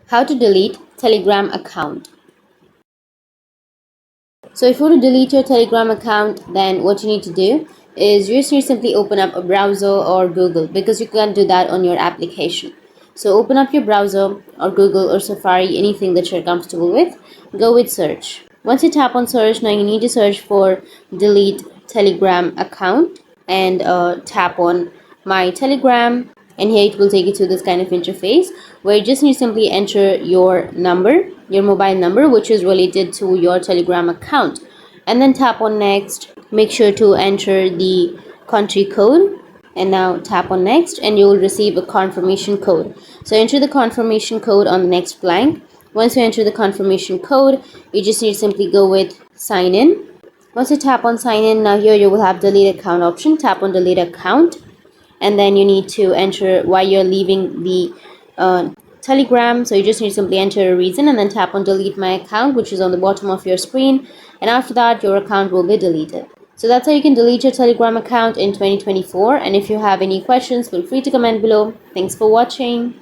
How to delete Telegram account. So if you want to delete your Telegram account, then what you need to do is you just need to simply open up a browser or Google, because you can't do that on your application. So open up your browser or Google or Safari, anything that you're comfortable with. Go with search. Once you tap on search, now you need to search for delete Telegram account, and tap on my Telegram, and here it will take you to this kind of interface where you just need to simply enter your number, your mobile number, which is related to your Telegram account, and then tap on next. Make sure to enter the country code, and now tap on next, and you will receive a confirmation code. So enter the confirmation code on the next blank. Once you enter the confirmation code, you just need to simply go with sign in. Once you tap on sign in, now here you will have delete account option. Tap on delete account, and then you need to enter why you're leaving the Telegram. So you just need to simply enter a reason, and then tap on delete my account, which is on the bottom of your screen, and after that your account will be deleted. So that's how you can delete your Telegram account in 2024. And if you have any questions, feel free to comment below. Thanks for watching.